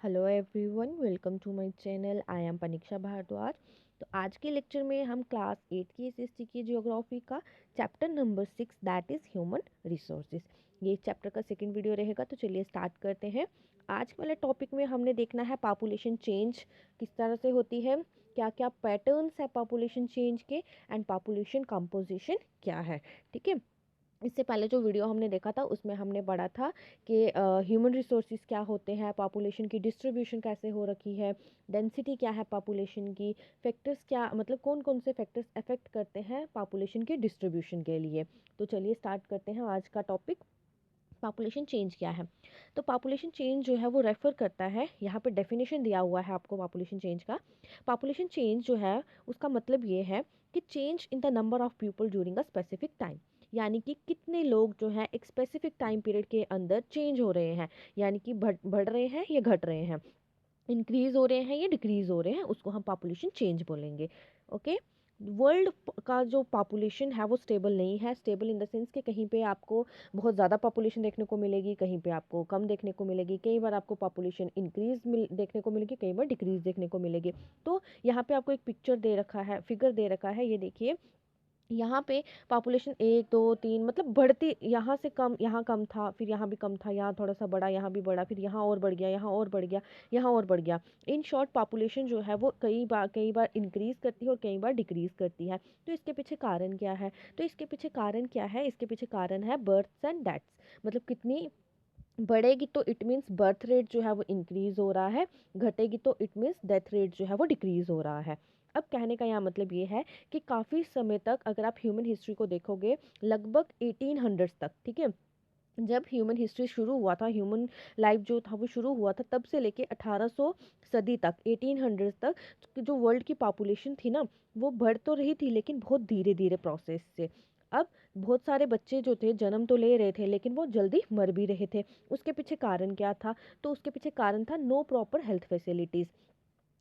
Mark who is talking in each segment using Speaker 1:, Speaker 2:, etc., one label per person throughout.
Speaker 1: Hello everyone, welcome to my channel. I am Paneeksha Bhardwaj. तो आज के लेक्चर में हम क्लास 8 की एसएसटी की ज्योग्राफी का chapter number 6 that is human resources, ये चैप्टर का सेकंड वीडियो रहेगा। तो चलिए स्टार्ट करते हैं। आज वाले टॉपिक में हमने देखना है पॉपुलेशन चेंज किस तरह से होती है, क्या क्या पैटर्न्स है पॉपुलेशन चेंज के, एंड पॉपुलेशन कंपोजिशन क्या है। ठीक है। इससे पहले जो वीडियो हमने देखा था उसमें हमने पढ़ा था कि ह्यूमन रिसोर्सेज क्या होते हैं, पॉपुलेशन की डिस्ट्रीब्यूशन कैसे हो रखी है, डेंसिटी क्या है पॉपुलेशन की, फैक्टर्स क्या मतलब कौन कौन से फैक्टर्स अफेक्ट करते हैं पॉपुलेशन की डिस्ट्रीब्यूशन के लिए। तो चलिए स्टार्ट करते हैं आज का टॉपिक। पॉपुलेशन चेंज क्या है। तो पॉपुलेशन चेंज जो है वो रेफर करता है, यहाँ पे डेफिनेशन दिया हुआ है आपको पॉपुलेशन चेंज का। पॉपुलेशन चेंज जो है उसका मतलब ये है कि change in the number of people during a specific time, यानी कि कितने लोग जो है एक स्पेसिफिक टाइम पीरियड के अंदर चेंज हो रहे हैं, यानी कि बढ़ रहे हैं या घट रहे हैं, इंक्रीज हो रहे हैं या डिक्रीज हो रहे हैं, उसको हम पॉपुलेशन चेंज बोलेंगे। ओके। वर्ल्ड का जो पॉपुलेशन है वो स्टेबल नहीं है। स्टेबल इन द सेंस कि कहीं पे आपको बहुत ज़्यादा पॉपुलेशन देखने को मिलेगी, कहीं पे आपको कम देखने को मिलेगी, कई बार आपको पॉपुलेशन इंक्रीज देखने को मिलेगी, कई बार डिक्रीज देखने को मिलेगी। तो यहाँ पे आपको एक पिक्चर दे रखा है, फिगर दे रखा है, ये देखिए। यहाँ पे पॉपुलेशन एक दो तीन मतलब बढ़ती, यहाँ से कम, यहाँ कम था, फिर यहाँ भी कम था, यहाँ थोड़ा सा बढ़ा, यहाँ भी बढ़ा, फिर यहाँ और बढ़ गया, यहाँ और बढ़ गया, यहाँ और बढ़ गया। इन शॉर्ट पॉपुलेशन जो है वो कई बार इंक्रीज करती है और कई बार डिक्रीज करती है। तो इसके पीछे कारण क्या है? तो इसके पीछे कारण क्या है? इसके पीछे कारण है बर्थ्स एंड डेथ्स। मतलब कितनी बढ़ेगी तो इट मीन्स बर्थ रेट जो है वो इंक्रीज हो रहा है, घटेगी तो इट मीन्स डेथ रेट जो है वो डिक्रीज हो रहा है। अब कहने का यहाँ मतलब ये है कि काफ़ी समय तक अगर आप ह्यूमन हिस्ट्री को देखोगे, लगभग 1800 तक, ठीक है, जब ह्यूमन हिस्ट्री शुरू हुआ था, ह्यूमन लाइफ जो था वो शुरू हुआ था, तब से लेके 1800 सदी तक, 1800 तक जो वर्ल्ड की पॉपुलेशन थी ना, वो बढ़ तो रही थी लेकिन बहुत धीरे धीरे प्रोसेस से। अब बहुत सारे बच्चे जो थे जन्म तो ले रहे थे लेकिन वो जल्दी मर भी रहे थे। उसके पीछे कारण क्या था? तो उसके पीछे कारण था नो प्रॉपर हेल्थ फैसिलिटीज़,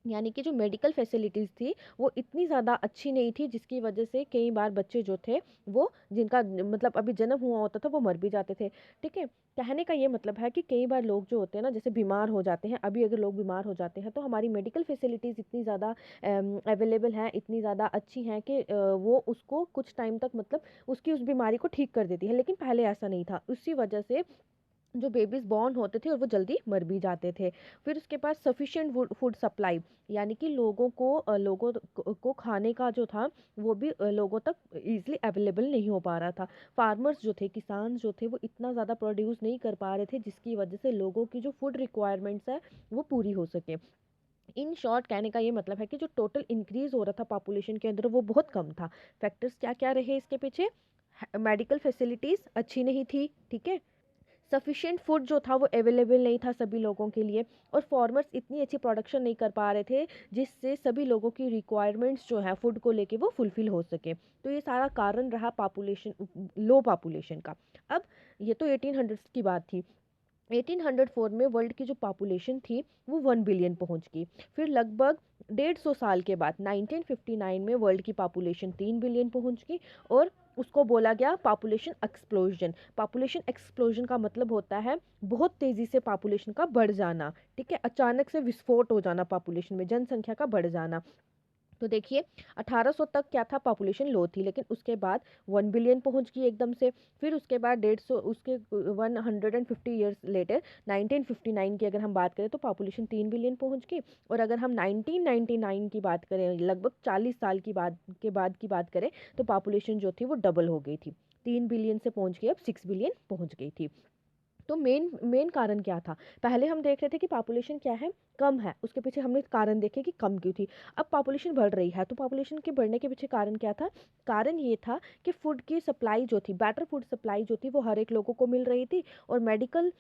Speaker 1: यानी कि जो मेडिकल फैसिलिटीज़ थी वो इतनी ज़्यादा अच्छी नहीं थी, जिसकी वजह से कई बार बच्चे जो थे वो जिनका मतलब अभी जन्म हुआ होता था वो मर भी जाते थे। ठीक है। कहने का ये मतलब है कि कई बार लोग जो होते हैं ना, जैसे बीमार हो जाते हैं, अभी अगर लोग बीमार हो जाते हैं तो हमारी मेडिकल फैसिलिटीज़ इतनी ज़्यादा अवेलेबल हैं, इतनी ज़्यादा अच्छी हैं कि वो उसको कुछ टाइम तक मतलब उसकी उस बीमारी को ठीक कर देती है, लेकिन पहले ऐसा नहीं था। उसी वजह से जो बेबीज़ बॉर्न होते थे और वो जल्दी मर भी जाते थे। फिर उसके पास सफिशिएंट फूड सप्लाई, यानी कि लोगों को खाने का जो था वो भी लोगों तक ईज़िली अवेलेबल नहीं हो पा रहा था। फार्मर्स जो थे, किसान जो थे, वो इतना ज़्यादा प्रोड्यूस नहीं कर पा रहे थे जिसकी वजह से लोगों की जो फूड रिक्वायरमेंट्स है वो पूरी हो सके। इन शॉर्ट कहने का ये मतलब है कि जो टोटल इंक्रीज हो रहा था पॉपुलेशन के अंदर वो बहुत कम था। फैक्टर्स क्या क्या रहे इसके पीछे? मेडिकल फैसिलिटीज़ अच्छी नहीं थी, ठीक है, सफिशिएंट फूड जो था वो अवेलेबल नहीं था सभी लोगों के लिए, और फार्मर्स इतनी अच्छी प्रोडक्शन नहीं कर पा रहे थे जिससे सभी लोगों की रिक्वायरमेंट्स जो है फूड को लेके वो फुलफिल हो सके। तो ये सारा कारण रहा पॉपुलेशन, लो पॉपुलेशन का। अब ये तो 1800 की बात थी। 1804 में वर्ल्ड की जो पॉपुलेशन थी वो 1 बिलियन पहुंच गई। फिर लगभग 150 साल के बाद 1959 में वर्ल्ड की पॉपुलेशन 3 बिलियन पहुंच गई, और उसको बोला गया पॉपुलेशन एक्सप्लोजन। पॉपुलेशन एक्सप्लोजन का मतलब होता है बहुत तेज़ी से पॉपुलेशन का बढ़ जाना, ठीक है, अचानक से विस्फोट हो जाना पॉपुलेशन में, जनसंख्या का बढ़ जाना। तो देखिए, 1800 तक क्या था, पॉपुलेशन लो थी, लेकिन उसके बाद 1 बिलियन पहुंच गई एकदम से। फिर उसके बाद 150, उसके 150 ईयर्स लेटर 1959 की अगर हम बात करें तो पॉपुलेशन 3 बिलियन पहुंच गई। और अगर हम 1999 की बात करें, लगभग 40 साल की बात करें, तो पॉपुलेशन जो थी वो डबल हो गई थी, 3 बिलियन से पहुंच गई, अब 6 बिलियन पहुंच गई थी। तो मेन मेन कारण क्या था? पहले हम देख रहे थे कि पॉपुलेशन क्या है, कम है, उसके पीछे हमने कारण देखे कि कम क्यों थी। अब पॉपुलेशन बढ़ रही है, तो पॉपुलेशन के बढ़ने के पीछे कारण क्या था? कारण ये था कि फूड की सप्लाई जो थी, बेटर फूड सप्लाई जो थी वो हर एक लोगों को मिल रही थी, और मेडिकल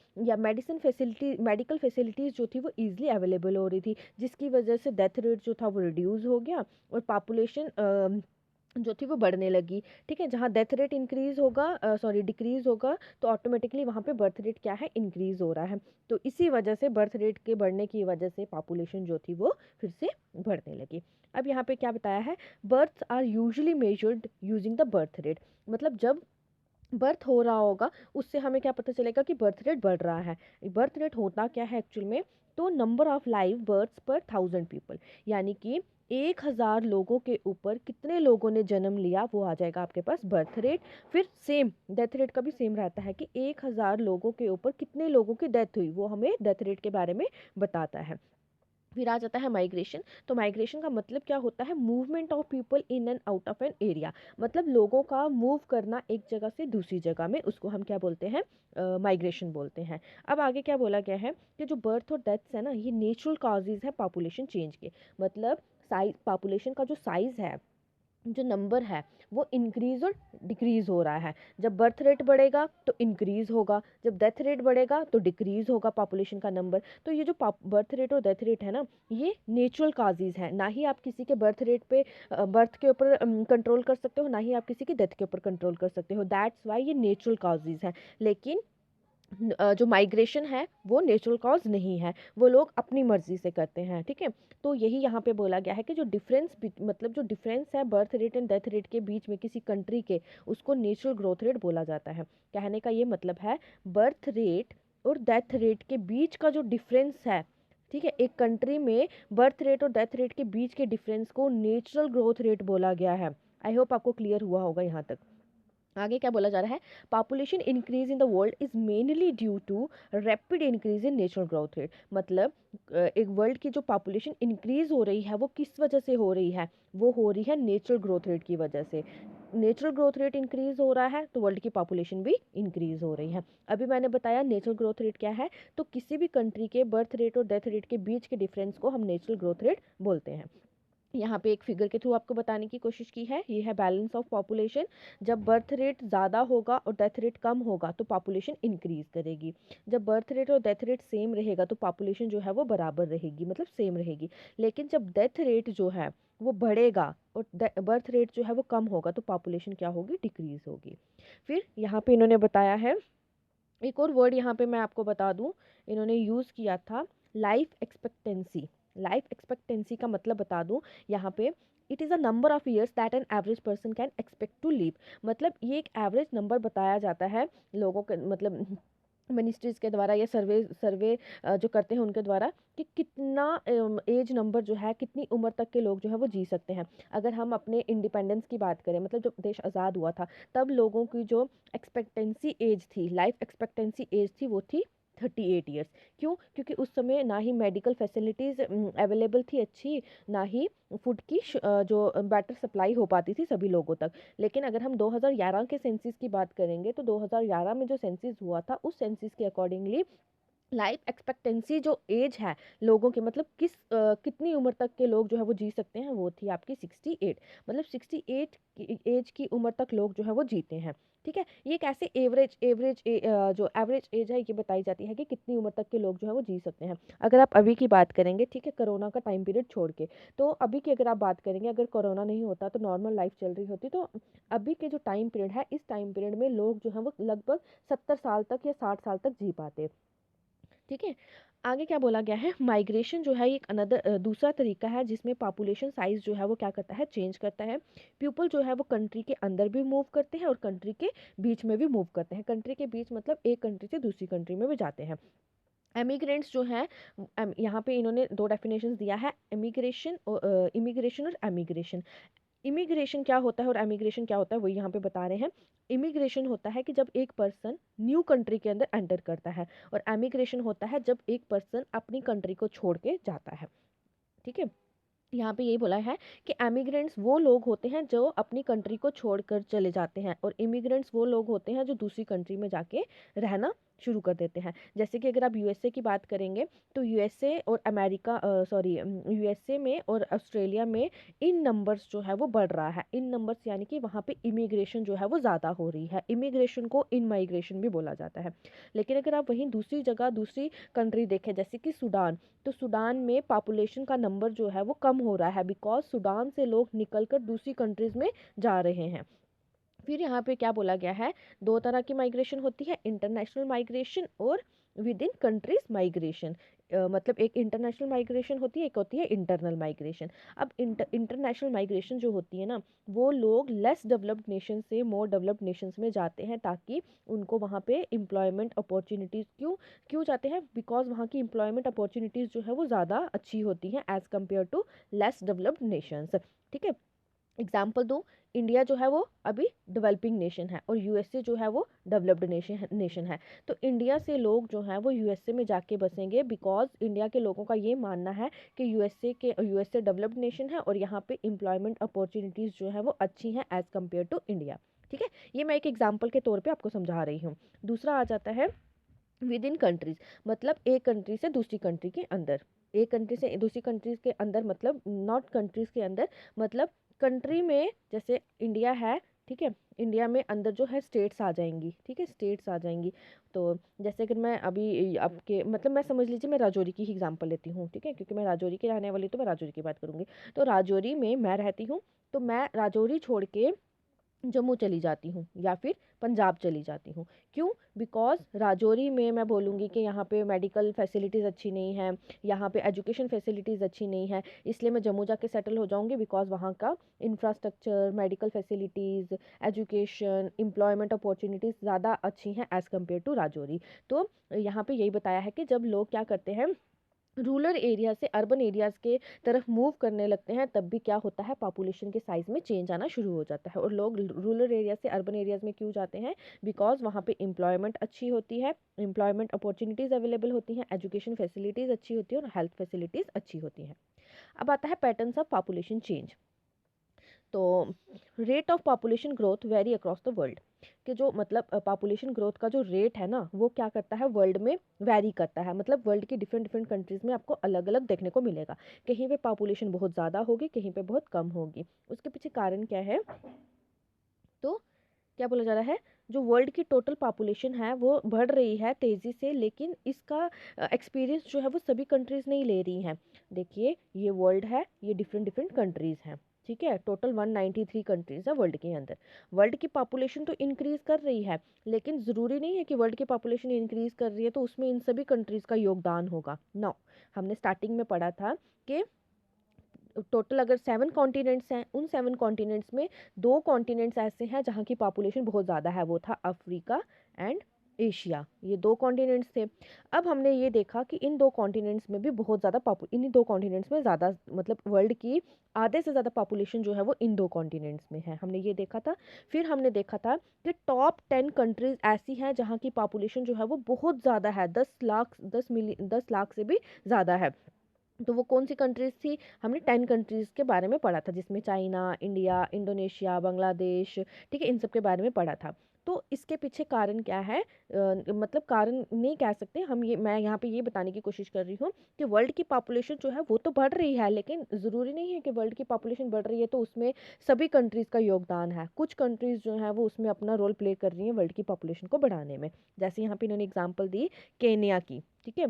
Speaker 1: फैसिलिटीज़ जो थी वो ईजिली अवेलेबल हो रही थी, जिसकी वजह से डेथ रेट जो था वो रिड्यूस हो गया और पॉपुलेशन जो थी वो बढ़ने लगी। ठीक है, जहाँ डेथ रेट इंक्रीज होगा, सॉरी डिक्रीज होगा, तो ऑटोमेटिकली वहाँ पे बर्थ रेट क्या है, इंक्रीज हो रहा है। तो इसी वजह से बर्थ रेट के बढ़ने की वजह से पॉपुलेशन जो थी वो फिर से बढ़ने लगी। अब यहाँ पे क्या बताया है, births are usually measured using the birth rate. मतलब जब बर्थ हो रहा होगा, उससे हमें क्या पता चलेगा कि बर्थ रेट बढ़ रहा है। बर्थ रेट होता क्या है एक्चुअल में, तो नंबर ऑफ लाइव बर्थ्स पर 1000 पीपल, यानी कि 1000 लोगों के ऊपर कितने लोगों ने जन्म लिया, वो आ जाएगा आपके पास बर्थ रेट। फिर सेम डेथ रेट का भी सेम रहता है कि 1000 लोगों के ऊपर कितने लोगों की डेथ हुई, वो हमें डेथ रेट के बारे में बताता है। फिर आ जाता है माइग्रेशन। तो माइग्रेशन का मतलब क्या होता है, movement of people in and out of an area, मतलब लोगों का मूव करना एक जगह से दूसरी जगह में, उसको हम क्या बोलते हैं, माइग्रेशन बोलते हैं। अब आगे क्या बोला गया है कि जो बर्थ और डेथ्स है ना, ये नेचुरल कॉजेज है पॉपुलेशन चेंज के, मतलब साइज, पॉपुलेशन का जो साइज है, जो नंबर है, वो इंक्रीज और डिक्रीज हो रहा है। जब बर्थ रेट बढ़ेगा तो इंक्रीज होगा, जब डेथ रेट बढ़ेगा तो डिक्रीज होगा पॉपुलेशन का नंबर। तो ये जो बर्थ रेट और डेथ रेट है ना, ये नेचुरल काजेज है, ना ही आप किसी के बर्थ रेट पे, बर्थ के ऊपर कंट्रोल कर सकते हो, ना ही आप किसी की डेथ के ऊपर कंट्रोल कर सकते हो, दैट्स वाई ये नेचुरल काजेज है। लेकिन जो माइग्रेशन है वो नेचुरल कॉज नहीं है, वो लोग अपनी मर्जी से करते हैं, ठीक है। तो यही यहाँ पे बोला गया है कि जो डिफरेंस, मतलब जो डिफरेंस है birth rate and death rate के बीच में किसी कंट्री के, उसको नेचुरल ग्रोथ रेट बोला जाता है। कहने का ये मतलब है, बर्थ रेट और डेथ रेट के बीच का जो डिफरेंस है, ठीक है, एक कंट्री में बर्थ रेट और डेथ रेट के बीच के डिफरेंस को नेचुरल ग्रोथ रेट बोला गया है। आई होप आपको क्लियर हुआ होगा यहाँ तक। आगे क्या बोला जा रहा है, population increase in the world is mainly due to rapid increase in natural growth rate, मतलब एक वर्ल्ड की जो पॉपुलेशन इंक्रीज हो रही है वो किस वजह से हो रही है, वो हो रही है नेचुरल ग्रोथ रेट की वजह से। नेचुरल ग्रोथ रेट इंक्रीज हो रहा है तो वर्ल्ड की पॉपुलेशन भी इंक्रीज हो रही है। अभी मैंने बताया नेचुरल ग्रोथ रेट क्या है, तो किसी भी कंट्री के बर्थ रेट और डेथ रेट के बीच के डिफरेंस को हम नेचुरल ग्रोथ रेट बोलते हैं। यहाँ पे एक फिगर के थ्रू आपको बताने की कोशिश की है, ये है बैलेंस ऑफ पॉपुलेशन। जब बर्थ रेट ज़्यादा होगा और डेथ रेट कम होगा तो पॉपुलेशन इंक्रीज करेगी, जब बर्थ रेट और डेथ रेट सेम रहेगा तो पॉपुलेशन जो है वो बराबर रहेगी, मतलब सेम रहेगी। लेकिन जब डेथ रेट जो है वो बढ़ेगा और बर्थ रेट जो है वो कम होगा तो पॉपुलेशन क्या होगी, डिक्रीज होगी। फिर यहाँ पे इन्होंने बताया है, एक और वर्ड यहाँ पे मैं आपको बता दूँ, इन्होंने यूज़ किया था लाइफ एक्सपेक्टेंसी। लाइफ एक्सपेक्टेंसी का मतलब बता दूँ यहाँ पे, it is a number of years that an average person can expect to live, मतलब ये एक एवरेज नंबर बताया जाता है लोगों के, मतलब मिनिस्ट्रीज के द्वारा या सर्वे सर्वे जो करते हैं उनके द्वारा, कि कितना एज नंबर जो है, कितनी उम्र तक के लोग जो है वो जी सकते हैं। अगर हम अपने इंडिपेंडेंस की बात करें, मतलब जब देश आज़ाद हुआ था, तब लोगों की जो एक्सपेक्टेंसी एज थी, लाइफ एक्सपेक्टेंसी एज थी, वो थी 38 ईयर्स। क्यों? क्योंकि उस समय ना ही मेडिकल फैसिलिटीज़ अवेलेबल थी अच्छी, ना ही फूड की जो बेटर सप्लाई हो पाती थी सभी लोगों तक। लेकिन अगर हम 2011 के सेंसिस की बात करेंगे, तो 2011 में जो सेंसिस हुआ था, उस सेंसिस के अकॉर्डिंगली लाइफ एक्सपेक्टेंसी जो एज है लोगों की, मतलब कितनी उम्र तक के लोग जो है वो जी सकते हैं, वो थी आपकी 68, मतलब 68 एज की उम्र तक लोग जो है वो जीते हैं, ठीक है। ये कैसे जो एवरेज एज है ये बताई जाती है कि कितनी उम्र तक के लोग जो है वो जी सकते हैं। अगर आप अभी की बात करेंगे, ठीक है, कोरोना का टाइम पीरियड छोड़ के, तो अभी की अगर आप बात करेंगे, अगर कोरोना नहीं होता तो नॉर्मल लाइफ चल रही होती, तो अभी के जो टाइम पीरियड है, इस टाइम पीरियड में लोग जो है वो लगभग 70 साल तक या 60 साल तक जी पाते, ठीक है। आगे क्या बोला गया है, माइग्रेशन जो है एक अनदर दूसरा तरीका है जिसमें पॉपुलेशन साइज जो है वो क्या करता है, चेंज करता है। पीपल जो है वो कंट्री के अंदर भी मूव करते हैं और कंट्री के बीच में भी मूव करते हैं। कंट्री के बीच मतलब एक कंट्री से दूसरी कंट्री में भी जाते हैं। एमिग्रेंट्स जो हैं, यहाँ पे इन्होंने दो डेफिनेशंस दिया है, इमिग्रेशन और एमिग्रेशन। इमिग्रेशन क्या होता है और एमिग्रेशन क्या होता है, वो यहाँ पे बता रहे हैं। इमिग्रेशन होता है कि जब एक पर्सन न्यू कंट्री के अंदर एंटर करता है, और एमिग्रेशन होता है जब एक पर्सन अपनी कंट्री को छोड़ के जाता है, ठीक है। यहाँ पे यही बोला है कि एमिग्रेंट्स वो लोग होते हैं जो अपनी कंट्री को छोड़कर चले जाते हैं, और इमिग्रेंट्स वो लोग होते हैं जो दूसरी कंट्री में जाके रहना शुरू कर देते हैं। जैसे कि अगर आप यूएसए की बात करेंगे, तो यूएसए और अमेरिका, सॉरी, यूएसए में और ऑस्ट्रेलिया में इन नंबर्स जो है वो बढ़ रहा है। इन नंबर्स यानी कि वहाँ पे इमिग्रेशन जो है वो ज़्यादा हो रही है। इमिग्रेशन को इन माइग्रेशन भी बोला जाता है। लेकिन अगर आप वहीं दूसरी जगह, दूसरी कंट्री देखें, जैसे कि सूडान, तो सूडान में पॉपुलेशन का नंबर जो है वो कम हो रहा है, बिकॉज सूडान से लोग निकलकर दूसरी कंट्रीज में जा रहे हैं। फिर यहाँ पे क्या बोला गया है, दो तरह की माइग्रेशन होती है, इंटरनेशनल माइग्रेशन और विद इन कंट्रीज माइग्रेशन। मतलब एक इंटरनेशनल माइग्रेशन होती है, एक होती है इंटरनल माइग्रेशन। अब इंटरनेशनल माइग्रेशन जो होती है ना, वो लोग लेस डेवलप्ड नेशन से मोर डेवलप्ड नेशंस में जाते हैं ताकि उनको वहाँ पे एम्प्लॉयमेंट अपॉर्चुनिटीज़, क्यों क्यों जाते हैं, बिकॉज वहाँ की एम्प्लॉयमेंट अपॉर्चुनिटीज़ जो है वो ज़्यादा अच्छी होती हैं as compare to less developed nations. ठीक है, एग्जाम्पल दूँ, इंडिया जो है वो अभी डेवलपिंग नेशन है और यूएसए जो है वो डेवलप्ड नेशन है। तो इंडिया से लोग जो हैं वो यूएसए में जाके बसेंगे बिकॉज इंडिया के लोगों का ये मानना है कि यूएसए डेवलप्ड नेशन है और यहाँ पे एम्प्लॉयमेंट अपॉर्चुनिटीज़ जो है वो अच्छी हैं एज़ कम्पेयर टू इंडिया। ठीक है, ये मैं एक एग्जाम्पल के तौर पे आपको समझा रही हूँ। दूसरा आ जाता है विद इन कंट्रीज, मतलब एक कंट्री से दूसरी कंट्री के अंदर, एक कंट्री से दूसरी कंट्रीज के अंदर, मतलब नॉट कंट्रीज के अंदर, मतलब कंट्री में जैसे इंडिया है, ठीक है, इंडिया में अंदर जो है स्टेट्स आ जाएंगी, ठीक है, स्टेट्स आ जाएंगी। तो जैसे अगर मैं अभी आपके मतलब मैं समझ लीजिए मैं राजौरी की ही एग्जांपल लेती हूँ, ठीक है, क्योंकि मैं राजौरी की रहने वाली, तो मैं राजौरी की बात करूँगी। तो राजौरी में मैं रहती हूँ, तो मैं राजौरी छोड़ के जम्मू चली जाती हूँ या फिर पंजाब चली जाती हूँ। क्यों? बिकॉज़ राजौरी में मैं बोलूँगी कि यहाँ पे मेडिकल फैसिलिटीज़ अच्छी नहीं है, यहाँ पे एजुकेशन फैसिलिटीज़ अच्छी नहीं है, इसलिए मैं जम्मू जाके सेटल हो जाऊँगी बिकॉज़ वहाँ का infrastructure, medical facilities, education, employment opportunities ज़्यादा अच्छी हैं एज़ कम्पेयर टू राजौरी। तो यहाँ पे यही बताया है कि जब लोग क्या करते हैं, रूरल एरिया से अर्बन एरियाज़ के तरफ मूव करने लगते हैं, तब भी क्या होता है, पॉपुलेशन के साइज़ में चेंज आना शुरू हो जाता है। और लोग रूरल एरिया से अर्बन एरियाज़ में क्यों जाते हैं? बिकॉज़ वहाँ पे एम्प्लॉयमेंट अच्छी होती है, एम्प्लॉयमेंट अपॉर्चुनिटीज़ अवेलेबल होती हैं, एजुकेशन फैसिलिटीज़ अच्छी होती है और हेल्थ फैसिलिटीज़ अच्छी होती हैं। अब आता है पैटर्न्स ऑफ पॉपुलेशन चेंज। तो rate of population growth vary across the world, कि जो मतलब पॉपुलेशन ग्रोथ का जो रेट है ना, वो क्या करता है, वर्ल्ड में वेरी करता है। मतलब वर्ल्ड की डिफरेंट डिफरेंट कंट्रीज़ में आपको अलग अलग देखने को मिलेगा। कहीं पे पॉपुलेशन बहुत ज़्यादा होगी, कहीं पे बहुत कम होगी। उसके पीछे कारण क्या है? तो क्या बोला जा रहा है, जो वर्ल्ड की टोटल पॉपुलेशन है वो बढ़ रही है तेज़ी से, लेकिन इसका एक्सपीरियंस जो है वो सभी कंट्रीज़ नहीं ले रही हैं। देखिए, ये वर्ल्ड है, ये डिफरेंट डिफरेंट कंट्रीज़ हैं, ठीक है, टोटल 193 कंट्रीज़ है वर्ल्ड के अंदर। वर्ल्ड की पॉपुलेशन तो इंक्रीज़ कर रही है, लेकिन ज़रूरी नहीं है कि वर्ल्ड की पॉपुलेशन इंक्रीज़ कर रही है तो उसमें इन सभी कंट्रीज़ का योगदान होगा। नो, हमने स्टार्टिंग में पढ़ा था कि टोटल अगर 7 कॉन्टिनेंट्स हैं, उन 7 कॉन्टिनेंट्स में 2 कॉन्टिनेंट्स ऐसे हैं जहाँ की पॉपुलेशन बहुत ज़्यादा है, वो था अफ्रीका एंड एशिया। ये 2 कॉन्टिनेंट्स थे। अब हमने ये देखा कि इन 2 कॉन्टिनेंट्स में भी बहुत ज़्यादा इन्हीं 2 कॉन्टिनेंट्स में ज़्यादा, मतलब वर्ल्ड की आधे से ज़्यादा पॉपुलेशन जो है वो इन 2 कॉन्टिनेंट्स में है, हमने ये देखा था। फिर हमने देखा था कि टॉप 10 कंट्रीज़ ऐसी हैं जहाँ की पॉपुलेशन जो है वो बहुत ज़्यादा है, 10 लाख से भी ज़्यादा है। तो वो कौन सी कंट्रीज़ थी? हमने 10 कंट्रीज़ के बारे में पढ़ा था, जिसमें चाइना, इंडिया, इंडोनेशिया, बांग्लादेश, ठीक है, इन सब के बारे में पढ़ा था। तो इसके पीछे कारण क्या है? मतलब कारण नहीं कह सकते हम, ये मैं यहाँ पे ये बताने की कोशिश कर रही हूँ कि वर्ल्ड की पॉपुलेशन जो है वो तो बढ़ रही है, लेकिन ज़रूरी नहीं है कि वर्ल्ड की पॉपुलेशन बढ़ रही है तो उसमें सभी कंट्रीज़ का योगदान है। कुछ कंट्रीज़ जो हैं वो उसमें अपना रोल प्ले कर रही हैं वर्ल्ड की पॉपुलेशन को बढ़ाने में। जैसे यहाँ पे इन्होंने एग्जाम्पल दी केन्या की, ठीक है,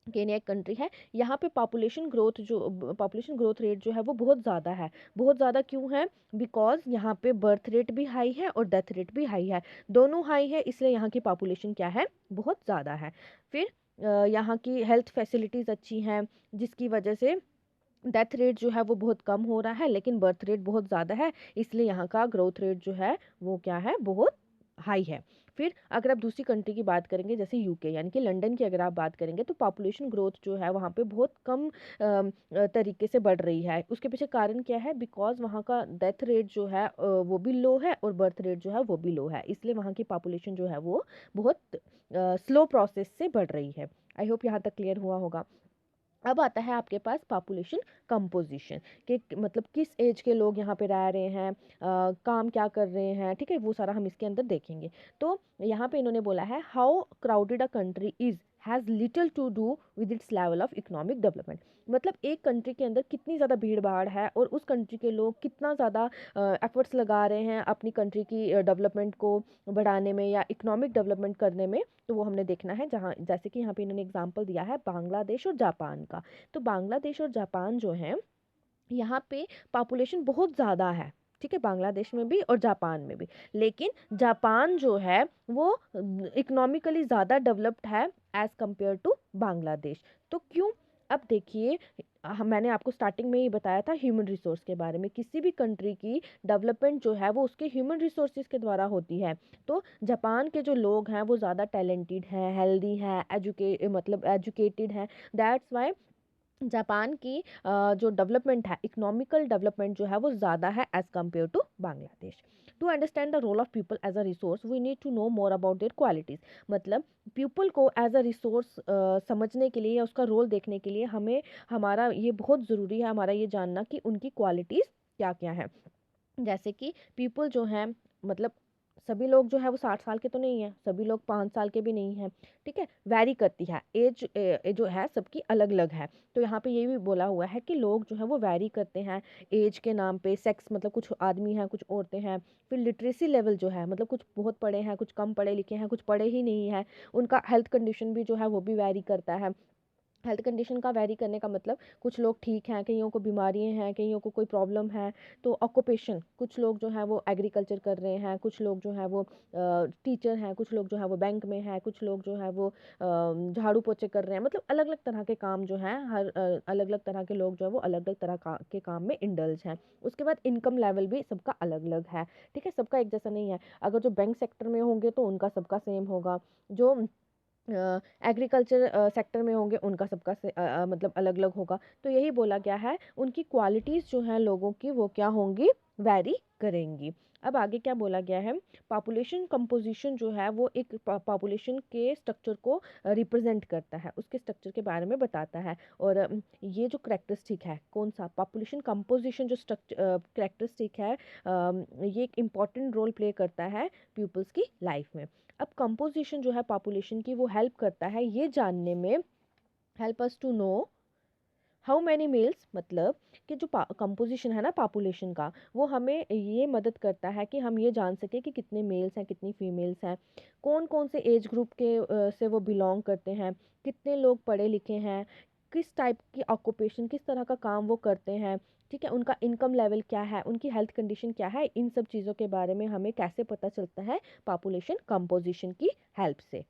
Speaker 1: केन्या एक कंट्री है, यहाँ पे पॉपुलेशन ग्रोथ रेट जो है वो बहुत ज़्यादा है। बहुत ज़्यादा क्यों है? बिकॉज़ यहाँ पे बर्थ रेट भी हाई है और डेथ रेट भी हाई है, दोनों हाई है, इसलिए यहाँ की पॉपुलेशन क्या है, बहुत ज़्यादा है। फिर यहाँ की हेल्थ फैसिलिटीज़ अच्छी हैं, जिसकी वजह से डेथ रेट जो है वो बहुत कम हो रहा है, लेकिन बर्थ रेट बहुत ज़्यादा है, इसलिए यहाँ का ग्रोथ रेट जो है वो क्या है, बहुत हाई है। फिर अगर आप दूसरी कंट्री की बात करेंगे जैसे यूके यानी कि लंदन की अगर आप बात करेंगे, तो पॉपुलेशन ग्रोथ जो है वहाँ पे बहुत कम तरीके से बढ़ रही है। उसके पीछे कारण क्या है? बिकॉज़ वहाँ का डेथ रेट जो है वो भी लो है और बर्थ रेट जो है वो भी लो है, इसलिए वहाँ की पॉपुलेशन जो है वो बहुत स्लो प्रोसेस से बढ़ रही है। आई होप यहाँ तक क्लियर हुआ होगा। अब आता है आपके पास पॉपुलेशन कंपोजिशन, कि मतलब किस एज के लोग यहाँ पे रह रहे हैं, काम क्या कर रहे हैं, ठीक है, वो सारा हम इसके अंदर देखेंगे। तो यहाँ पे इन्होंने बोला है how crowded a country is has little to do with its level of economic development. मतलब एक कंट्री के अंदर कितनी ज़्यादा भीड़ भाड़ है और उस कंट्री के लोग कितना ज़्यादा एफर्ट्स लगा रहे हैं अपनी कंट्री की डेवलपमेंट को बढ़ाने में या इकोनॉमिक डेवलपमेंट करने में, तो वो हमने देखना है। जहाँ जैसे कि यहाँ पे इन्होंने एग्जांपल दिया है बांग्लादेश और जापान का। तो बांग्लादेश और जापान जो है, यहाँ पे पॉपुलेशन बहुत ज़्यादा है, ठीक है, बांग्लादेश में भी और जापान में भी। लेकिन जापान जो है वो इकोनॉमिकली ज़्यादा डेवलप्ड है एज़ कम्पेयर टू बांग्लादेश। तो क्यों? अब देखिए, मैंने आपको स्टार्टिंग में ही बताया था ह्यूमन रिसोर्स के बारे में। किसी भी कंट्री की डेवलपमेंट जो है वो उसके ह्यूमन रिसोर्सेज के द्वारा होती है। तो जापान के जो लोग हैं वो ज़्यादा टैलेंटेड हैं, हेल्दी हैं, मतलब एजुकेटेड हैं। दैट्स वाई जापान की जो डेवलपमेंट है, इकोनॉमिकल डेवलपमेंट जो है वो ज़्यादा है as compare to Bangladesh. To understand the role of people as a resource we need to know more about their qualities. मतलब पीपल को एज अ रिसोर्स समझने के लिए या उसका रोल देखने के लिए हमें हमारा ये बहुत ज़रूरी है, हमारा ये जानना कि उनकी क्वालिटीज़ क्या क्या है। जैसे कि पीपल जो हैं, मतलब सभी लोग जो है वो 60 साल के तो नहीं है, सभी लोग 5 साल के भी नहीं हैं। ठीक है, वैरी करती है एज, जो है सबकी अलग अलग है। तो यहाँ पे ये भी बोला हुआ है कि लोग जो है वो वैरी करते हैं एज के नाम पे। सेक्स, मतलब कुछ आदमी हैं, कुछ औरतें हैं। फिर लिटरेसी लेवल जो है, मतलब कुछ बहुत पढ़े हैं, कुछ कम पढ़े लिखे हैं, कुछ पढ़े ही नहीं है। उनका हेल्थ कंडीशन भी जो है वो भी वैरी करता है। हेल्थ कंडीशन का वैरी करने का मतलब कुछ लोग ठीक हैं, कईयों को बीमारियां हैं, कईयों को कोई प्रॉब्लम है। तो ऑक्यूपेशन, कुछ लोग जो है वो एग्रीकल्चर कर रहे हैं, कुछ लोग जो है वो टीचर हैं, कुछ लोग जो है वो बैंक में हैं, कुछ लोग जो है वो झाड़ू पोछे कर रहे हैं। मतलब अलग अलग तरह के काम जो हैं, हर अलग अलग तरह के लोग जो है वो अलग अलग तरह के काम में इंडल्ज हैं। उसके बाद इनकम लेवल भी सबका अलग अलग है। ठीक है, सबका एक जैसा नहीं है। अगर जो बैंक सेक्टर में होंगे तो उनका सबका सेम होगा, जो एग्रीकल्चर सेक्टर में होंगे उनका सबका मतलब अलग अलग होगा। तो यही बोला गया है, उनकी क्वालिटीज़ जो हैं लोगों की वो क्या होंगी, वैरी करेंगी। अब आगे क्या बोला गया है, पॉपुलेशन कंपोजिशन जो है वो एक पॉपुलेशन के स्ट्रक्चर को रिप्रेजेंट करता है, उसके स्ट्रक्चर के बारे में बताता है। और ये जो करेक्टरिस्टिक है, कौन सा पॉपुलेशन कंपोजिशन जो स्ट्रक्चर करेक्टरिस्टिक है, ये एक इम्पॉर्टेंट रोल प्ले करता है पीपल्स की लाइफ में। अब कंपोजिशन जो है पॉपुलेशन की वो हेल्प करता है ये जानने में, help us to know how many males, मतलब कि जो कंपोजिशन है ना पॉपुलेशन का, वो हमें ये मदद करता है कि हम ये जान सके कि कितने मेल्स हैं, कितनी फीमेल्स हैं, कौन कौन से एज ग्रुप के से वो बिलोंग करते हैं, कितने लोग पढ़े लिखे हैं, किस टाइप की ऑक्यूपेशन, किस तरह का काम वो करते हैं। ठीक है, उनका इनकम लेवल क्या है, उनकी हेल्थ कंडीशन क्या है। इन सब चीज़ों के बारे में हमें कैसे पता चलता है, पॉपुलेशन कंपोजिशन की हेल्प से।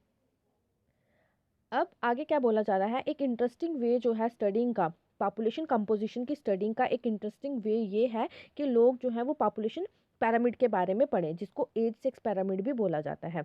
Speaker 1: अब आगे क्या बोला जा रहा है, एक इंटरेस्टिंग वे जो है स्टडिंग का, पॉपुलेशन कंपोजिशन की स्टडिंग का एक इंटरेस्टिंग वे ये है कि लोग जो है वो पॉपुलेशन पैरामिड के बारे में पढ़ें, जिसको एज सेक्स पैरामिड भी बोला जाता है।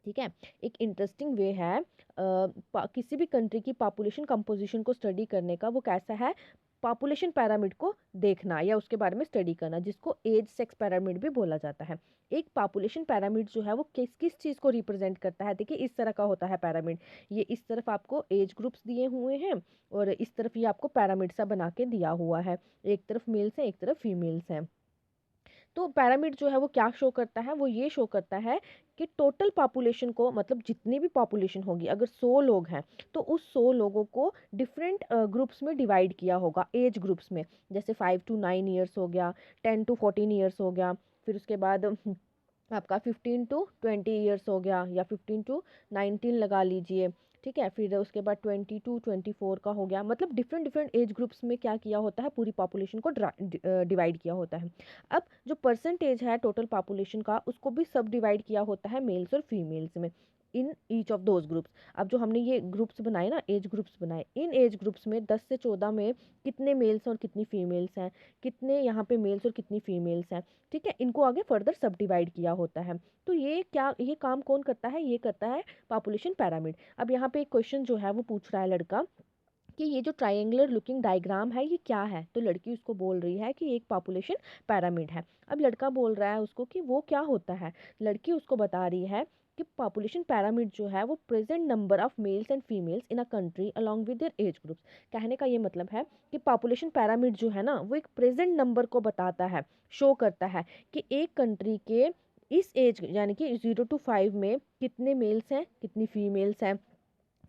Speaker 1: ठीक है, एक इंटरेस्टिंग वे है किसी भी कंट्री की पॉपुलेशन कंपोजिशन को स्टडी करने का। वो कैसा है, पॉपुलेशन पैरामिड को देखना या उसके बारे में स्टडी करना, जिसको एज सेक्स पैरामिड भी बोला जाता है। एक पॉपुलेशन पैरामिड जो है वो किस किस चीज़ को रिप्रेजेंट करता है, देखिए इस तरह का होता है पैरामिड। ये इस तरफ आपको एज ग्रुप्स दिए हुए हैं और इस तरफ ये आपको पैरामिड सा बना के दिया हुआ है। एक तरफ मेल्स हैं, एक तरफ फीमेल्स हैं। तो पैरामिड जो है वो क्या शो करता है, वो ये शो करता है कि टोटल पॉपुलेशन को, मतलब जितनी भी पॉपुलेशन होगी, अगर 100 लोग हैं तो उस 100 लोगों को डिफरेंट ग्रुप्स में डिवाइड किया होगा, एज ग्रुप्स में। जैसे 5 to 9 ईयर्स हो गया, 10 to 14 ईयर्स हो गया, फिर उसके बाद आपका 15 to 20 ईयर्स हो गया, या 15 to 19 लगा लीजिए। ठीक है, फिर उसके बाद 20 to 24 का हो गया। मतलब डिफरेंट डिफरेंट एज ग्रुप्स में क्या किया होता है, पूरी पॉपुलेशन को डिवाइड किया होता है। अब जो परसेंटेज है टोटल पॉपुलेशन का, उसको भी सब डिवाइड किया होता है मेल्स और फीमेल्स में, in each of those groups. अब जो हमने ये ग्रुप्स बनाए ना, एज ग्रुप्स बनाए, इन एज ग्रुप्स में 10 से 14 में कितने मेल्स और कितनी फीमेल्स हैं, कितने यहाँ पे मेल्स और कितनी फीमेल्स हैं। ठीक है, इनको आगे फर्दर सब डिवाइड किया होता है। तो ये काम कौन करता है, ये करता है पॉपुलेशन पैरामिड। अब यहाँ पे एक क्वेश्चन जो है वो पूछ रहा है लड़का कि ये जो ट्रायंगुलर लुकिंग डायग्राम है ये क्या है। तो लड़की उसको बोल रही है कि एक पॉपुलेशन पैरामिड है। अब लड़का बोल रहा है उसको कि वो क्या होता है। लड़की उसको बता रही है कि पॉपुलेशन पैरामिड जो है वो present number of males and females in a country along with their age groups. कहने का ये मतलब है कि पॉपुलेशन पैरामिड जो है ना वो एक प्रेजेंट नंबर को बताता है, शो करता है कि एक कंट्री के इस एज यानी कि 0 to 5 में कितने मेल्स हैं, कितनी फीमेल्स हैं।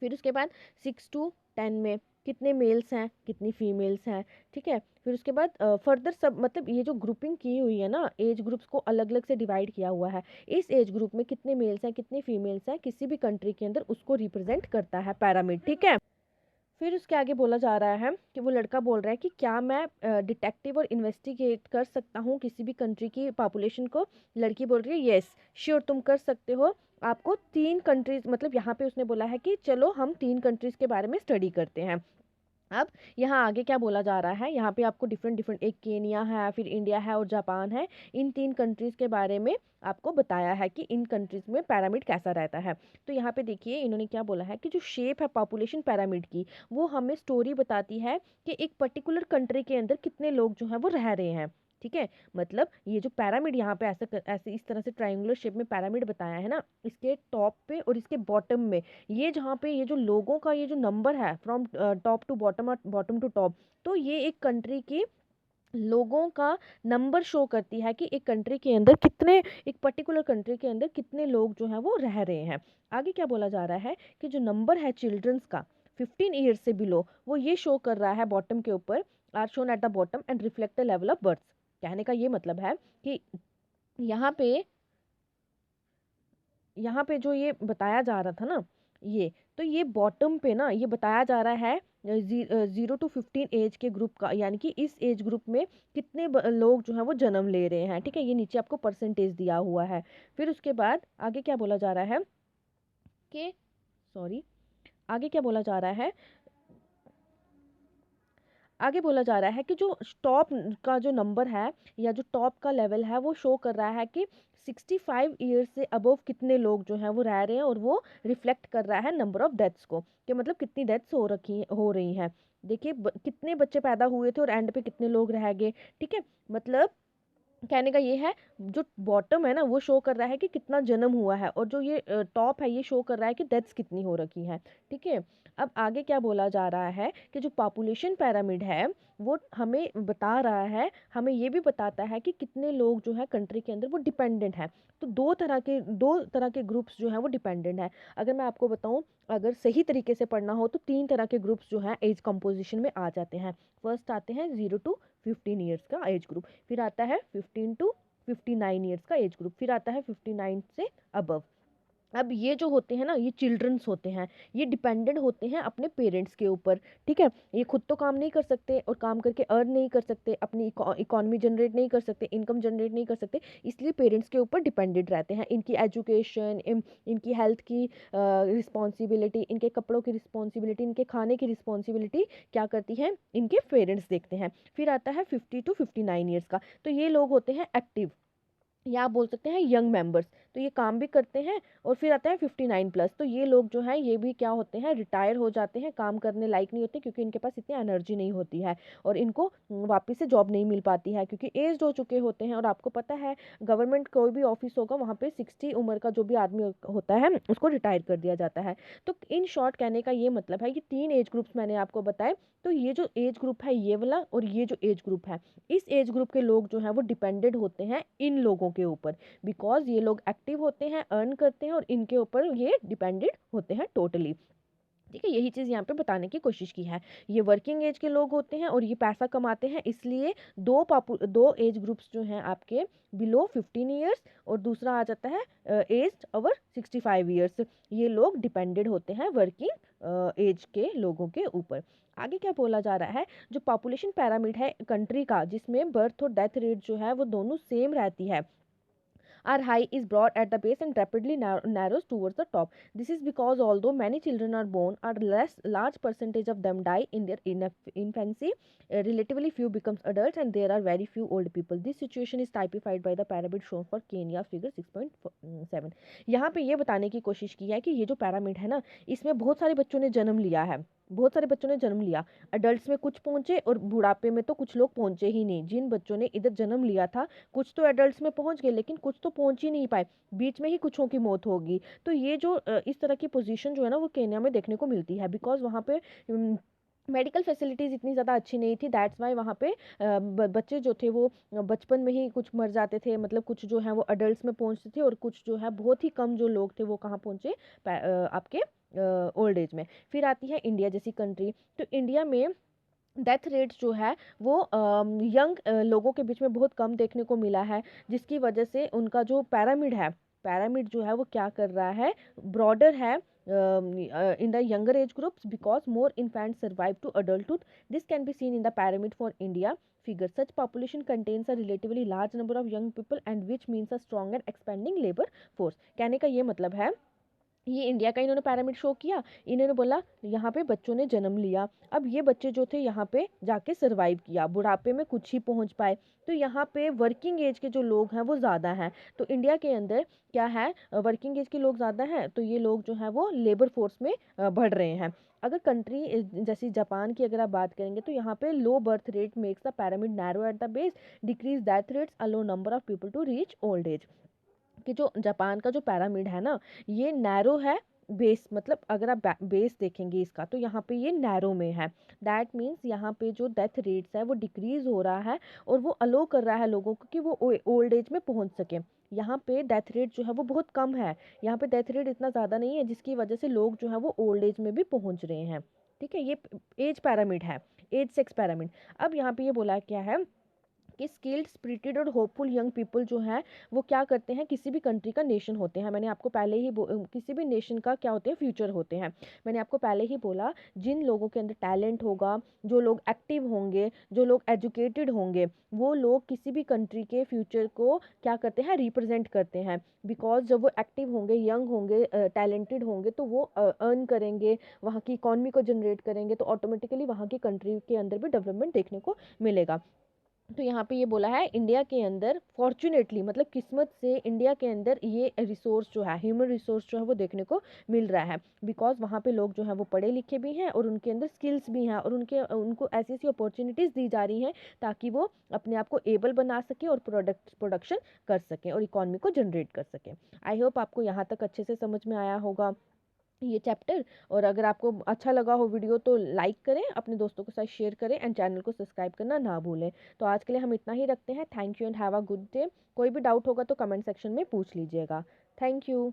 Speaker 1: फिर उसके बाद 6 to 10 में कितने मेल्स हैं, कितनी फीमेल्स हैं। ठीक है, फिर उसके बाद फर्दर सब, मतलब ये जो ग्रुपिंग की हुई है ना, एज ग्रुप्स को अलग अलग से डिवाइड किया हुआ है, इस एज ग्रुप में कितने मेल्स हैं, कितनी फीमेल्स हैं, किसी भी कंट्री के अंदर उसको रिप्रेजेंट करता है पैरामिड। ठीक है, फिर उसके आगे बोला जा रहा है कि वो लड़का बोल रहा है कि क्या मैं डिटेक्टिव और इन्वेस्टिगेट कर सकता हूँ किसी भी कंट्री की पॉपुलेशन को। लड़की बोल रही है यस श्योर तुम कर सकते हो। आपको 3 कंट्रीज, मतलब यहाँ पे उसने बोला है कि चलो हम 3 कंट्रीज के बारे में स्टडी करते हैं। अब यहाँ आगे क्या बोला जा रहा है, यहाँ पे आपको डिफरेंट डिफरेंट, एक केनिया है, फिर इंडिया है और जापान है, इन 3 कंट्रीज़ के बारे में आपको बताया है कि इन कंट्रीज़ में पैरामिड कैसा रहता है। तो यहाँ पे देखिए इन्होंने क्या बोला है कि जो शेप है पॉपुलेशन पैरामिड की, वो हमें स्टोरी बताती है कि एक पर्टिकुलर कंट्री के अंदर कितने लोग जो हैं वो रह रहे हैं। ठीक है, मतलब ये जो पैरामिड यहाँ पे ऐसे इस तरह से ट्रायंगुलर शेप में पैरामिड बताया है ना, इसके टॉप पे और इसके बॉटम में, ये जहाँ पे ये जो लोगों का ये जो नंबर है फ्रॉम टॉप टू बॉटम और बॉटम टू टॉप, तो ये एक कंट्री की लोगों का नंबर शो करती है कि एक कंट्री के अंदर कितने, एक पर्टिकुलर कंट्री के अंदर कितने लोग जो हैं वो रह रहे हैं। आगे क्या बोला जा रहा है कि जो नंबर है चिल्ड्रंस का 15 ईयर्स से बिलो, वो ये शो कर रहा है बॉटम के ऊपर, are shown at the bottom and reflect the level of birth. कहने का ये मतलब है कि यहाँ पे यहाँ पे जो ये बताया जा रहा था ना, ये तो ये बॉटम पे ना ये बताया जा रहा है 0 to 15 एज के ग्रुप का, यानी कि इस एज ग्रुप में कितने लोग जो हैं वो जन्म ले रहे हैं। ठीक है, ये नीचे आपको परसेंटेज दिया हुआ है। फिर उसके बाद आगे क्या बोला जा रहा है कि, सॉरी, आगे क्या बोला जा रहा है, आगे बोला जा रहा है कि जो टॉप का जो नंबर है या जो टॉप का लेवल है वो शो कर रहा है कि 65 ईयर्स से अबव कितने लोग जो हैं वो रह रहे हैं, और वो रिफ्लेक्ट कर रहा है नंबर ऑफ डेथ्स को, कि मतलब कितनी डेथ्स हो रही हैं। देखिए कितने बच्चे पैदा हुए थे और एंड पे कितने लोग रह गए। ठीक है, मतलब कहने का ये है, जो बॉटम है ना वो शो कर रहा है कि कितना जन्म हुआ है, और जो ये टॉप है ये शो कर रहा है कि डेथ्स कितनी हो रखी हैं। ठीक है, अब आगे क्या बोला जा रहा है कि जो पॉपुलेशन पैरामिड है वो हमें बता रहा है, हमें ये भी बताता है कि कितने लोग जो है कंट्री के अंदर वो डिपेंडेंट है। तो दो तरह के ग्रुप्स जो हैं वो डिपेंडेंट है। अगर मैं आपको बताऊं, अगर सही तरीके से पढ़ना हो तो 3 तरह के ग्रुप्स जो हैं एज कंपोजिशन में आ जाते हैं। फर्स्ट आते हैं 0 to 15 ईयर्स का एज ग्रुप, फिर आता है 15 to 59 ईयर्स का एज ग्रुप, फिर आता है 59 से अबव। अब ये जो होते हैं ना, ये चिल्ड्रंस होते हैं, ये डिपेंडेंट होते हैं अपने पेरेंट्स के ऊपर। ठीक है, ये खुद तो काम नहीं कर सकते और काम करके अर्न नहीं कर सकते, अपनी इकॉनमी जनरेट नहीं कर सकते, इनकम जनरेट नहीं कर सकते, इसलिए पेरेंट्स के ऊपर डिपेंडेंट रहते हैं। इनकी एजुकेशन, इनकी हेल्थ की रिस्पॉन्सिबिलिटी, इनके कपड़ों की रिस्पॉन्सिबिलिटी, इनके खाने की रिस्पॉन्सिबिलिटी क्या करती है, इनके पेरेंट्स देखते हैं। फिर आता है 50 to 59 ईयर्स का, तो ये लोग होते हैं एक्टिव, या आप बोल सकते हैं यंग मेंबर्स, तो ये काम भी करते हैं। और फिर आता है 59 प्लस, तो ये लोग जो हैं ये भी क्या होते हैं, रिटायर हो जाते हैं, काम करने लायक नहीं होते क्योंकि इनके पास इतनी एनर्जी नहीं होती है, और इनको वापस से जॉब नहीं मिल पाती है क्योंकि एज हो चुके होते हैं। और आपको पता है गवर्नमेंट कोई भी ऑफिस होगा वहाँ पे 60 उम्र का जो भी आदमी होता है उसको रिटायर कर दिया जाता है। तो इन शॉर्ट कहने का ये मतलब है, ये 3 एज ग्रुप्स मैंने आपको बताए। तो ये जो एज ग्रुप है ये वाला, और ये जो एज ग्रुप है, इस एज ग्रुप के लोग जो हैं वो डिपेंडेंट होते हैं इन लोगों के ऊपर, बिकॉज ये लोग एक्टिव होते हैं, अर्न करते हैं, और इनके ऊपर ये डिपेंडेंट होते हैं टोटली। ठीक है, यही चीज़ यहाँ पे बताने की कोशिश की है। ये वर्किंग एज के लोग होते हैं और ये पैसा कमाते हैं, इसलिए दो एज ग्रुप्स जो हैं आपके बिलो 15 ईयर्स, और दूसरा आ जाता है एज ओवर 65 ईयर्स, ये लोग डिपेंडेड होते हैं वर्किंग एज के लोगों के ऊपर। आगे क्या बोला जा रहा है, जो पॉपुलेशन पैरामिड है कंट्री का, जिसमें बर्थ और डेथ रेट जो है वो दोनों सेम रहती है, are high is broad at the base and rapidly narrows towards the top. This is because although many children are born, a large percentage of them die in their infancy. Relatively few becomes adults and there are very few old people. This situation is typified by the pyramid shown for Kenya figure 6.7. यहाँ पे ये बताने की कोशिश की है कि ये जो पैरामिड है ना, इसमें बहुत सारे बच्चों ने जन्म लिया है, बहुत सारे बच्चों ने जन्म लिया, अडल्ट्स में कुछ पहुंचे और बुढ़ापे में तो कुछ लोग पहुंचे ही नहीं। जिन बच्चों ने इधर जन्म लिया था, कुछ तो एडल्ट्स में पहुंच गए लेकिन कुछ तो पहुंच ही नहीं पाए, बीच में ही कुछों की मौत होगी। तो ये जो इस तरह की पोजीशन जो है ना वो केन्या में देखने को मिलती है, बिकॉज वहाँ पे मेडिकल फैसिलिटीज़ इतनी ज़्यादा अच्छी नहीं थी, दैट्स वाई वहाँ पे बच्चे जो थे वो बचपन में ही कुछ मर जाते थे, मतलब कुछ जो है वो अडल्ट्स में पहुँचते थे, और कुछ जो है बहुत ही कम जो लोग थे वो कहाँ पहुँचे, आपके ओल्ड एज में। फिर आती है इंडिया जैसी कंट्री, तो इंडिया में डेथ रेट जो है वो यंग लोगों के बीच में बहुत कम देखने को मिला है, जिसकी वजह से उनका जो पैरामिड है, पैरामिड जो है वो क्या कर रहा है, ब्रॉडर है, in the younger age groups because more infants survive to adulthood. This can be seen in the pyramid for India figure. Such population contains a relatively large number of young people and which means a strong and expanding labor force. कहने का ये मतलब है, ये India का इन्होंने pyramid show किया, इन्होंने बोला यहाँ पे बच्चों ने जन्म लिया, अब ये बच्चे जो थे यहाँ पे जाके सरवाइव किया, बुढ़ापे में कुछ ही पहुँच पाए, तो यहाँ पे वर्किंग एज के जो लोग हैं वो ज़्यादा हैं। तो इंडिया के अंदर क्या है, वर्किंग एज के लोग ज़्यादा हैं, तो ये लोग जो हैं वो लेबर फोर्स में बढ़ रहे हैं। अगर कंट्री जैसे जापान की अगर आप बात करेंगे तो यहाँ पे low birth rate makes the pyramid narrow at the base, decrease death rates, allow number of people to reach old age. कि जो जापान का जो पैरामिड है ना, ये नैरो है, बेस मतलब अगर आप बेस देखेंगे इसका तो यहाँ पे ये नैरो में है। दैट मीन्स यहाँ पे जो डेथ रेट्स है वो डिक्रीज हो रहा है और वो अलो कर रहा है लोगों को कि वो ओल्ड एज में पहुँच सके। यहाँ पे डेथ रेट जो है वो बहुत कम है, यहाँ पे डेथ रेट इतना ज़्यादा नहीं है जिसकी वजह से लोग जो है वो ओल्ड एज में भी पहुँच रहे हैं। ठीक है, ये एज पैरामिड है, एज सेक्स पैरामिड। अब यहाँ पे ये बोला क्या है कि स्किल्ड स्पिरिटेड और होपफुल यंग पीपल जो है वो क्या करते हैं, किसी भी कंट्री का नेशन होते हैं। मैंने आपको पहले ही किसी भी नेशन का क्या होते हैं, फ्यूचर होते हैं। मैंने आपको पहले ही बोला, जिन लोगों के अंदर टैलेंट होगा, जो लोग एक्टिव होंगे, जो लोग एजुकेटेड होंगे, वो लोग किसी भी कंट्री के फ्यूचर को क्या करते हैं, रिप्रेजेंट करते हैं। बिकॉज जब वो एक्टिव होंगे, यंग होंगे, टैलेंटेड होंगे, तो वो अर्न करेंगे, वहाँ की इकॉनमी को जनरेट करेंगे, तो ऑटोमेटिकली वहाँ की कंट्री के अंदर भी डेवलपमेंट देखने को मिलेगा। तो यहाँ पे ये बोला है इंडिया के अंदर फॉर्चुनेटली मतलब किस्मत से इंडिया के अंदर ये रिसोर्स जो है, ह्यूमन रिसोर्स जो है वो देखने को मिल रहा है। बिकॉज वहाँ पे लोग जो है वो पढ़े लिखे भी हैं और उनके अंदर स्किल्स भी हैं और उनको ऐसी ऐसी अपॉर्चुनिटीज़ दी जा रही हैं ताकि वो अपने आप को एबल बना सके और प्रोडक्शन कर सकें और इकॉनमी को जनरेट कर सकें। आई होप आपको यहाँ तक अच्छे से समझ में आया होगा ये चैप्टर। और अगर आपको अच्छा लगा हो वीडियो तो लाइक करें, अपने दोस्तों के साथ शेयर करें एंड चैनल को सब्सक्राइब करना ना भूलें। तो आज के लिए हम इतना ही रखते हैं। Thank you and have a good day. कोई भी डाउट होगा तो कमेंट सेक्शन में पूछ लीजिएगा। Thank you.